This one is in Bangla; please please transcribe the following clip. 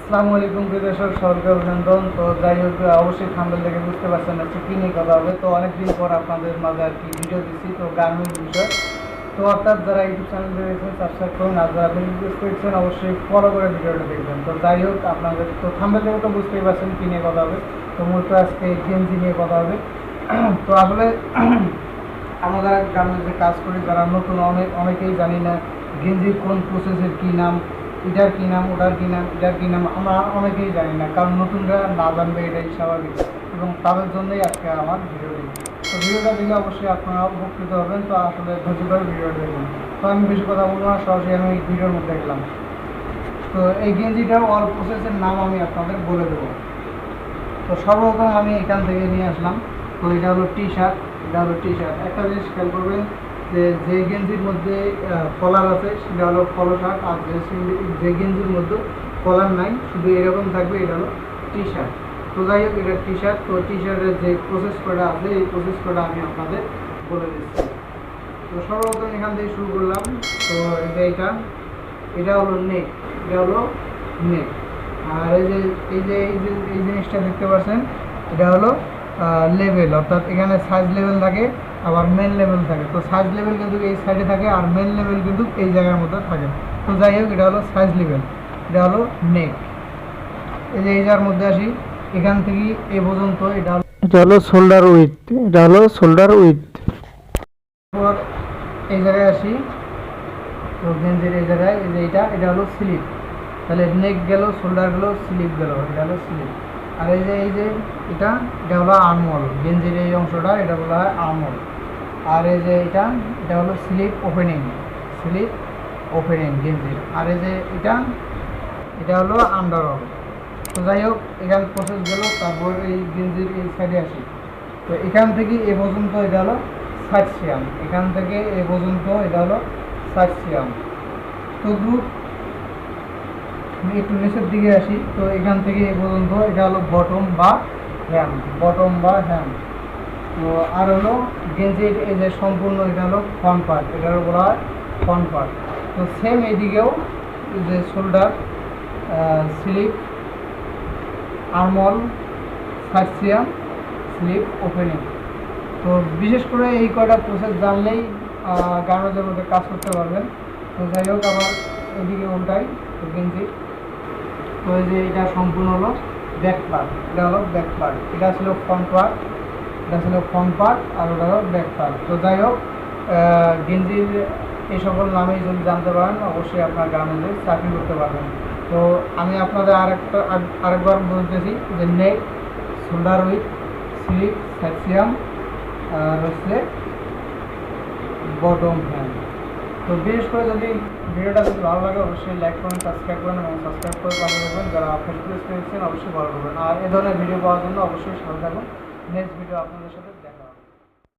আসসালামু আলাইকুম প্রিয় দর্শক, সবাইকে অভিনন্দন। তো যাই হোক, অবশ্যই থাম্বনেল দেখে বুঝতে পারছেন আজকে কী নিয়ে কথা হবে। তো অনেকদিন পর আপনাদের মাঝে আর কি ভিডিও দিচ্ছি, তো গার্মেন্টস বিষয়। তো অর্থাৎ যারা ইউটিউব চ্যানেল রয়েছেন সাবস্ক্রাইব করুন, আর যারা ফেসবুক পেজ করেছেন অবশ্যই ফলো করে ভিডিওটা দেখবেন। তো যাই হোক, আপনাদের তো থাম্বনেল দেখে তো বুঝতেই পারছেন কী নিয়ে কথা হবে। তো মূলত আজকে গেঞ্জি নিয়ে কথা হবে। তো আসলে আমরা যারা গার্মেন্টসে কাজ করি, যারা নতুন অনেকেই জানি না গেঞ্জির কোন প্রসেসের কী নাম, এটার কী নাম, ওটার কী নাম, এটার কী নাম, আমরা অনেকেই জানি না, কারণ নতুনরা না জানবে এটাই স্বাভাবিক, এবং তাদের জন্যই আজকে আমার ভিডিওটি। তো ভিডিওটা দেখে অবশ্যই আপনারা উপকৃত হবেন। তো আসলে ধৈর্য ধরে ভিডিওটা দেখুন। তো আমি বেশি কথা বলবো না, সরাসরি আমি এই ভিডিওর মধ্যে গেলাম। তো এই গেঞ্জিটার অল প্রসেসের নাম আমি আপনাদের বলে দেবো। তো সর্বপ্রথম আমি এখান থেকে নিয়ে আসলাম। তো এটা হলো টি শার্ট, এটা হলো টি শার্ট। একটা জিনিস খেয়াল করবেন যে গেঞ্জির মধ্যে কলার আছে সেটা হলো পলো শার্ট, আর যে গেঞ্জির মধ্যে কলার নাই শুধু এরকম থাকবে এটা হলো টি শার্ট। তো যাই হোক, এটা টি শার্ট। তো টি শার্টের যে প্রসেস কোডটা আছে এই প্রসেস কোডটা আমি আপনাদের বলে দিচ্ছি। তো সর্বপ্রথম এখান থেকে শুরু করলাম। তো এটা হলো নেক, এটা হলো নেক। আর এই জিনিসটা দেখতে পাচ্ছেন, এটা হলো লেভেল, অর্থাৎ এখানে সাইজ লেভেল থাকে আবার মেন লেভেল থাকে। তো সাইজ লেভেল কিন্তু এই সাইডে থাকে আর মেন লেভেল কিন্তু এই জায়গার মধ্যে থাকে। তো যাই হোক, এটা হলো সাইজ লেভেল, এটা হলো নেক। এই জায়গার মধ্যে আসি, এখান থেকে এ পর্যন্ত এটা হলো শোল্ডার উইথ, এটা হলো শোল্ডার উইথ। তারপর এই জায়গায় আসি, তো গেঞ্জির এই জায়গায় এই যে এটা হলো স্লিপ। তাহলে নেক গেল, শোল্ডার গেল, স্লিপ গেল, এটা হলো স্লিপ। আর এটা হলো আর্মহোল। গেঞ্জির এই অংশটা এটা বলা হয় আর্মহোল। আর এটা হলো স্লিপ ওপেনিং, স্লিপ ওপেনিং গেঞ্জির। আর এটা হলো আন্ডারঅল। তো যাই হোক, এখান প্রসেস গেল। তারপর এই গেঞ্জির এই সাইডে আসি। তো এখান থেকে এ পর্যন্ত এটা হলো সাইড সিয়াম, এখান থেকে এ পর্যন্ত এটা হলো সাইড সিয়াম। তো গ্রুপ আমি একটু নিচের দিকে আসি। তো এখান থেকে এ পর্যন্ত এটা হলো বটম বা হ্যাম, বটম বা হ্যাম। তো আর হলো গেঞ্জির এই যে সম্পূর্ণ এটা হলো ফ্রন্ট পার্ট, এটার বলা হয় ফ্রন্ট পার্ট। তো সেম এইদিকেও যে শোল্ডার, স্লিপ, আর্মহোল, সাইড সিয়াম, স্লিপ ওপেনিং। তো বিশেষ করে এই কয়টা প্রসেস জানলেই গার্মেন্টসের মধ্যে কাজ করতে পারবেন। তো যাই হোক, আবার এদিকে উল্টাই। তো গেঞ্জি, তো এই যে এটা সম্পূর্ণ হলো ব্যাক পার্ট, এটা হলো ব্যাক পার্ট, এটা ছিল ফ্রন্ট পার্ট, এটা ছিল ফ্রন্ট পার্ট, আর ওটা হলো ব্যাক পার্ট। তো যাই হোক, গেঞ্জির এই সকল নামেই যদি জানতে পারেন অবশ্যই আপনার গার্মেন্টসে চাকরি করতে পারবেন। তো আমি আপনাদের আরেকবার বলতেছি যে নেক, শোল্ডার উইথ, স্লিপ, সাইড আর হচ্ছে বটম হ্যান্ড। তো বিশেষ করে যদি ভিডিওটা যদি ভালো লাগে অবশ্যই লাইক করুন, সাবস্ক্রাইব করুন, এবং সাবস্ক্রাইব করে পাশে থাকবেন। যারা ফেসবুক পেজ পেয়েছেন অবশ্যই ফলো করবেন। আর এ ধরনের ভিডিও পাওয়ার জন্য অবশ্যই সাথে থাকুন। নেক্সট ভিডিও আপনাদের সাথে দেখা হবে।